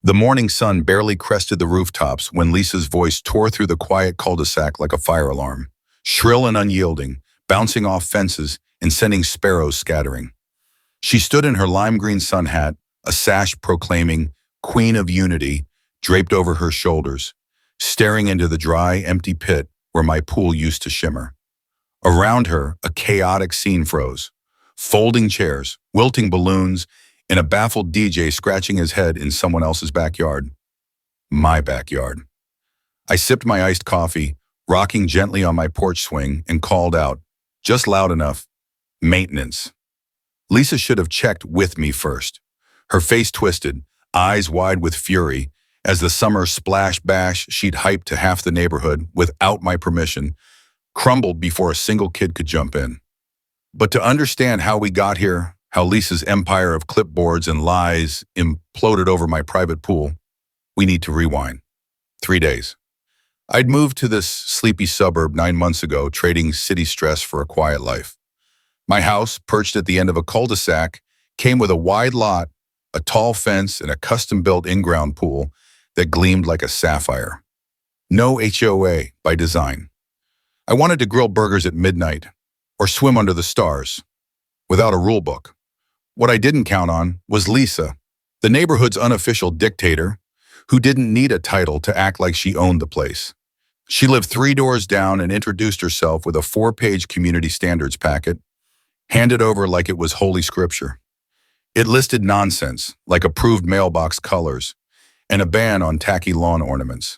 The morning sun barely crested the rooftops when Lisa's voice tore through the quiet cul-de-sac like a fire alarm, shrill and unyielding, bouncing off fences and sending sparrows scattering. She stood in her lime green sun hat, a sash proclaiming Queen of Unity draped over her shoulders, staring into the dry, empty pit where my pool used to shimmer. Around her, a chaotic scene froze. Folding chairs, wilting balloons, and a baffled DJ scratching his head in someone else's backyard. My backyard. I sipped my iced coffee, rocking gently on my porch swing, and called out, just loud enough, maintenance. Lisa should have checked with me first. Her face twisted, eyes wide with fury, as the summer splash bash she'd hyped to half the neighborhood without my permission crumbled before a single kid could jump in. But to understand how we got here, how Lisa's empire of clipboards and lies imploded over my private pool, we need to rewind. 3 days. I'd moved to this sleepy suburb 9 months ago, trading city stress for a quiet life. My house, perched at the end of a cul-de-sac, came with a wide lot, a tall fence, and a custom-built in-ground pool that gleamed like a sapphire. No HOA by design. I wanted to grill burgers at midnight or swim under the stars without a rule book. What I didn't count on was Lisa, the neighborhood's unofficial dictator, who didn't need a title to act like she owned the place. She lived 3 doors down and introduced herself with a 4-page community standards packet, handed over like it was holy scripture. It listed nonsense, like approved mailbox colors, and a ban on tacky lawn ornaments.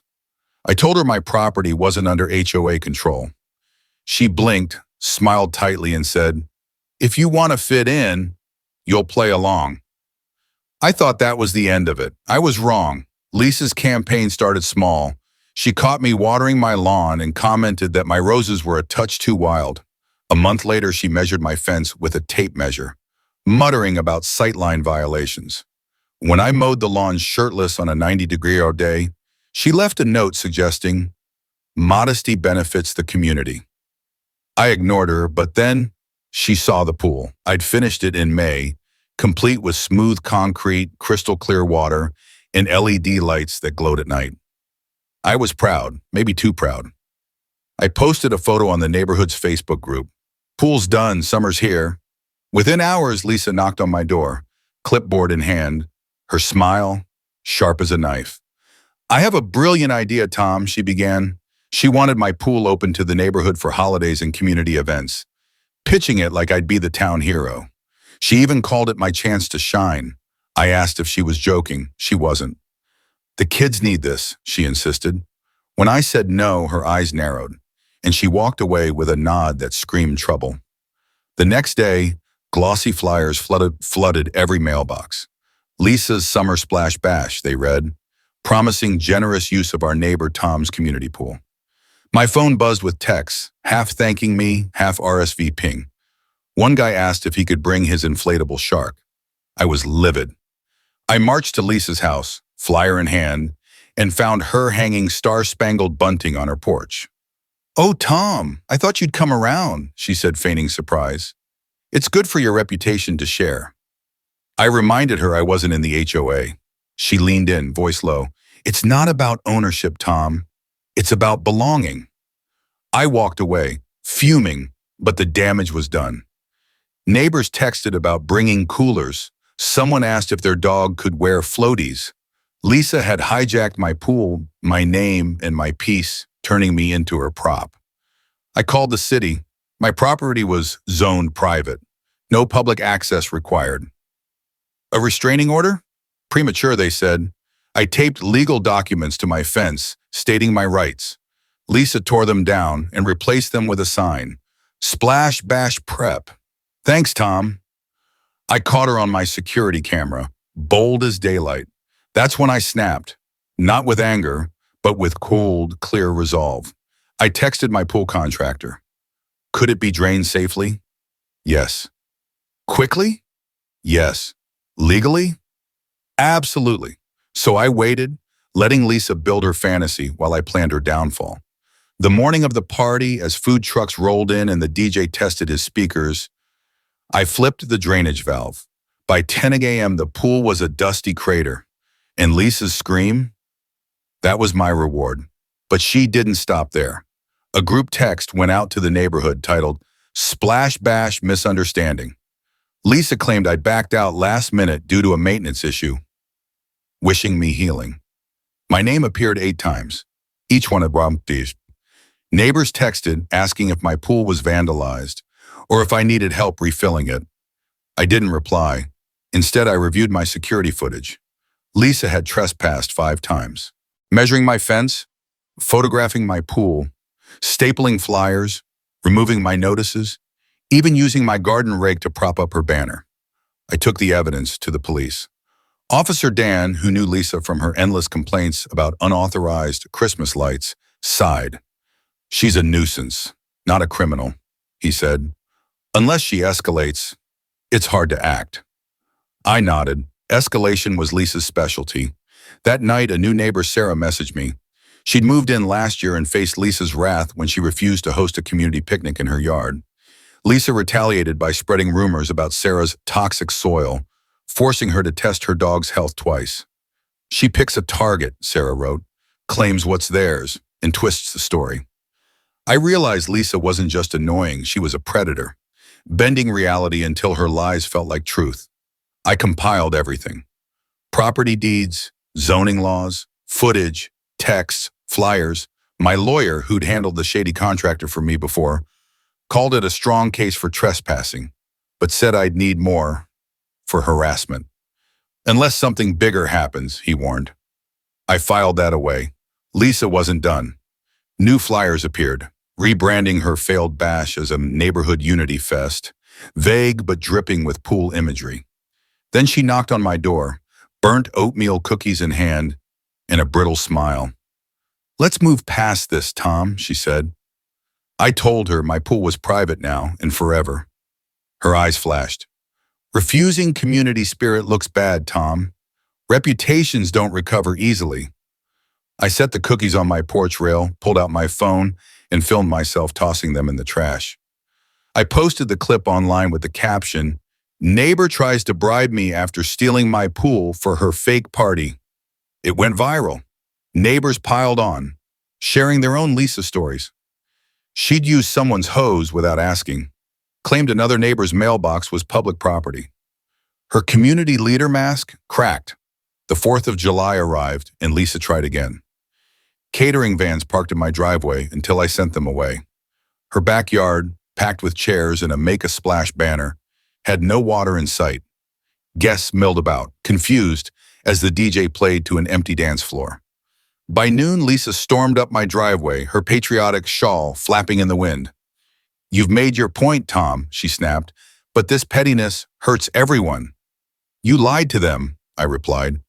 I told her my property wasn't under HOA control. She blinked, smiled tightly, and said, "If you want to fit in, you'll play along." I thought that was the end of it. I was wrong. Lisa's campaign started small. She caught me watering my lawn and commented that my roses were a touch too wild. A month later, she measured my fence with a tape measure, muttering about sightline violations. When I mowed the lawn shirtless on a 90-degree day, she left a note suggesting, "Modesty benefits the community." I ignored her, but then she saw the pool. I'd finished it in May, complete with smooth concrete, crystal clear water, and LED lights that glowed at night. I was proud, maybe too proud. I posted a photo on the neighborhood's Facebook group. "Pool's done, summer's here." Within hours, Lisa knocked on my door, clipboard in hand, her smile sharp as a knife. "I have a brilliant idea, Tom," she began. She wanted my pool open to the neighborhood for holidays and community events, pitching it like I'd be the town hero. She even called it my chance to shine. I asked if she was joking. She wasn't. "The kids need this," she insisted. When I said no, her eyes narrowed, and she walked away with a nod that screamed trouble. The next day, glossy flyers flooded every mailbox. "Lisa's Summer Splash Bash," they read, promising generous use of our neighbor Tom's community pool. My phone buzzed with texts, half thanking me, half RSVPing. One guy asked if he could bring his inflatable shark. I was livid. I marched to Lisa's house, flyer in hand, and found her hanging star-spangled bunting on her porch. "Oh, Tom, I thought you'd come around," she said, feigning surprise. "It's good for your reputation to share." I reminded her I wasn't in the HOA. She leaned in, voice low. "It's not about ownership, Tom. It's about belonging." I walked away, fuming, but the damage was done. Neighbors texted about bringing coolers. Someone asked if their dog could wear floaties. Lisa had hijacked my pool, my name, and my peace, turning me into her prop. I called the city. My property was zoned private. No public access required. A restraining order? Premature, they said. I taped legal documents to my fence, stating my rights. Lisa tore them down and replaced them with a sign. "Splash Bash Prep." "Thanks, Tom." I caught her on my security camera, bold as daylight. That's when I snapped, not with anger, but with cold, clear resolve. I texted my pool contractor. Could it be drained safely? Yes. Quickly? Yes. Legally? Absolutely. So I waited, letting Lisa build her fantasy while I planned her downfall. The morning of the party, as food trucks rolled in and the DJ tested his speakers, I flipped the drainage valve. By 10 a.m., the pool was a dusty crater. And Lisa's scream? That was my reward. But she didn't stop there. A group text went out to the neighborhood titled, "Splash Bash Misunderstanding." Lisa claimed I'd backed out last minute due to a maintenance issue, wishing me healing. My name appeared 8 times, each one a these. Neighbors texted asking if my pool was vandalized or if I needed help refilling it. I didn't reply. Instead, I reviewed my security footage. Lisa had trespassed 5 times. Measuring my fence, photographing my pool, stapling flyers, removing my notices, even using my garden rake to prop up her banner. I took the evidence to the police. Officer Dan, who knew Lisa from her endless complaints about unauthorized Christmas lights, sighed. "She's a nuisance, not a criminal," he said. "Unless she escalates, it's hard to act." I nodded. Escalation was Lisa's specialty. That night, a new neighbor, Sarah, messaged me. She'd moved in last year and faced Lisa's wrath when she refused to host a community picnic in her yard. Lisa retaliated by spreading rumors about Sarah's toxic soil, forcing her to test her dog's health twice. "She picks a target," Sarah wrote, "claims what's theirs, and twists the story." I realized Lisa wasn't just annoying, she was a predator, bending reality until her lies felt like truth. I compiled everything. Property deeds, zoning laws, footage, texts, flyers. My lawyer, who'd handled the shady contractor for me before, called it a strong case for trespassing, but said I'd need more for harassment. "Unless something bigger happens," he warned. I filed that away. Lisa wasn't done. New flyers appeared, rebranding her failed bash as a neighborhood unity fest, vague but dripping with pool imagery. Then she knocked on my door, burnt oatmeal cookies in hand, and a brittle smile. "Let's move past this, Tom," she said. I told her my pool was private now and forever. Her eyes flashed. "Refusing community spirit looks bad, Tom. Reputations don't recover easily." I set the cookies on my porch rail, pulled out my phone, and filmed myself tossing them in the trash. I posted the clip online with the caption, "Neighbor tries to bribe me after stealing my pool for her fake party." It went viral. Neighbors piled on, sharing their own Lisa stories. She'd used someone's hose without asking, claimed another neighbor's mailbox was public property. Her community leader mask cracked. The 4th of July arrived, and Lisa tried again. Catering vans parked in my driveway until I sent them away. Her backyard, packed with chairs and a Make a Splash banner, had no water in sight. Guests milled about, confused, as the DJ played to an empty dance floor. By noon, Lisa stormed up my driveway, her patriotic shawl flapping in the wind. "You've made your point, Tom," she snapped, "but this pettiness hurts everyone." "You lied to them," I replied.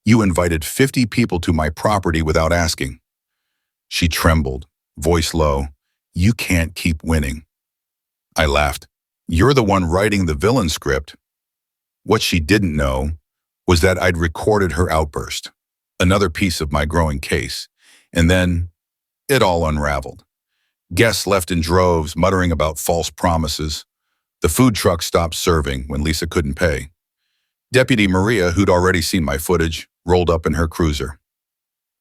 "You invited 50 people to my property without asking." She trembled, voice low. "You can't keep winning." I laughed. "You're the one writing the villain script." What she didn't know was that I'd recorded her outburst, another piece of my growing case, and then it all unraveled. Guests left in droves, muttering about false promises. The food truck stopped serving when Lisa couldn't pay. Deputy Maria, who'd already seen my footage, rolled up in her cruiser.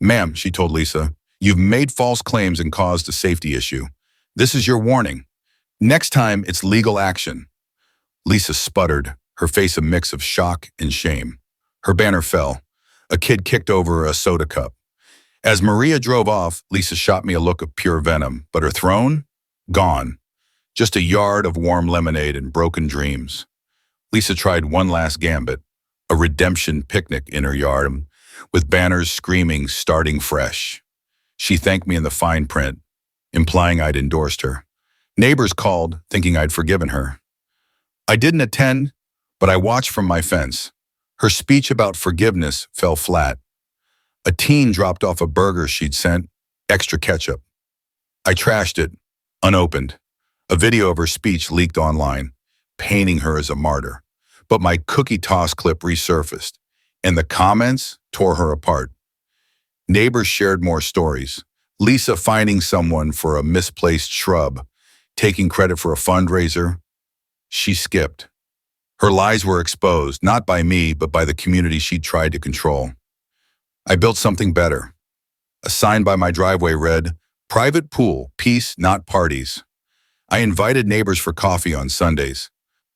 "Ma'am," she told Lisa, "you've made false claims and caused a safety issue. This is your warning. Next time, it's legal action." Lisa sputtered, her face a mix of shock and shame. Her banner fell. A kid kicked over a soda cup. As Maria drove off, Lisa shot me a look of pure venom, but her throne? Gone. Just a yard of warm lemonade and broken dreams. Lisa tried one last gambit, a redemption picnic in her yard, with banners screaming, "Starting fresh." She thanked me in the fine print, implying I'd endorsed her. Neighbors called, thinking I'd forgiven her. I didn't attend, but I watched from my fence. Her speech about forgiveness fell flat. A teen dropped off a burger she'd sent, extra ketchup. I trashed it, unopened. A video of her speech leaked online, painting her as a martyr. But my cookie toss clip resurfaced, and the comments tore her apart. Neighbors shared more stories. Lisa finding someone for a misplaced shrub, taking credit for a fundraiser. She skipped. Her lies were exposed, not by me, but by the community she'd tried to control. I built something better. A sign by my driveway read, "Private pool, peace, not parties." I invited neighbors for coffee on Sundays.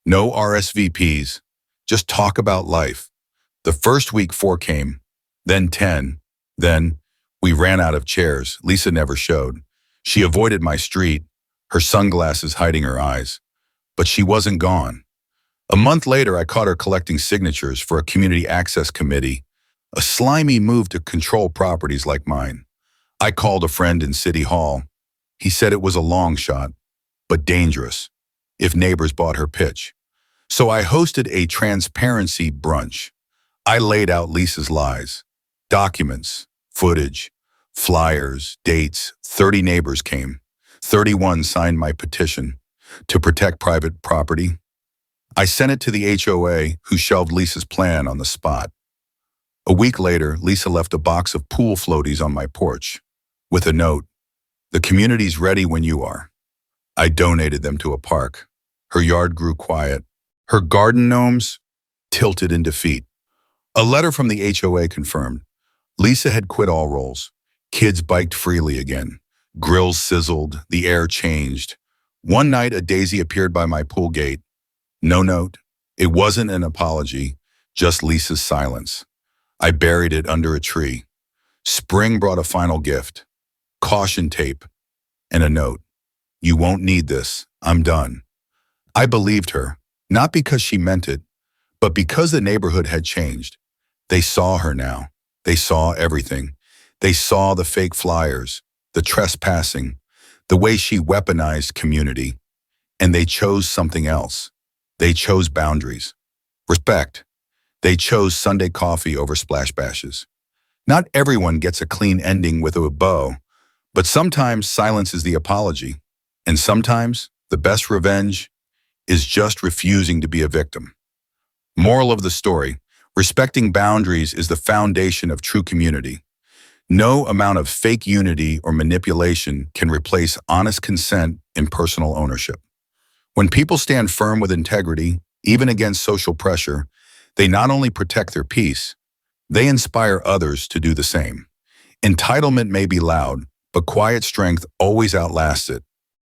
No RSVPs, just talk about life. The first week 4 came, then 10. Then we ran out of chairs. Lisa never showed. She avoided my street, her sunglasses hiding her eyes. But she wasn't gone. A month later, I caught her collecting signatures for a community access committee, a slimy move to control properties like mine. I called a friend in City Hall. He said it was a long shot, but dangerous, if neighbors bought her pitch. So I hosted a transparency brunch. I laid out Lisa's lies, documents, footage, flyers, dates. 30 neighbors came. 31 signed my petition to protect private property. I sent it to the HOA, who shelved Lisa's plan on the spot. A week later, Lisa left a box of pool floaties on my porch with a note, "The community's ready when you are." I donated them to a park. Her yard grew quiet. Her garden gnomes tilted in defeat. A letter from the HOA confirmed Lisa had quit all roles. Kids biked freely again. Grills sizzled. The air changed. One night, a daisy appeared by my pool gate. No note. It wasn't an apology, just Lisa's silence. I buried it under a tree. Spring brought a final gift. Caution tape and a note. "You won't need this. I'm done." I believed her, not because she meant it, but because the neighborhood had changed. They saw her now. They saw everything. They saw the fake flyers, the trespassing, the way she weaponized community. And they chose something else. They chose boundaries. Respect. They chose Sunday coffee over splash bashes. Not everyone gets a clean ending with a bow, but sometimes silence is the apology. And sometimes the best revenge is just refusing to be a victim. Moral of the story: respecting boundaries is the foundation of true community. No amount of fake unity or manipulation can replace honest consent and personal ownership. When people stand firm with integrity, even against social pressure, they not only protect their peace, they inspire others to do the same. Entitlement may be loud, but quiet strength always outlasts it.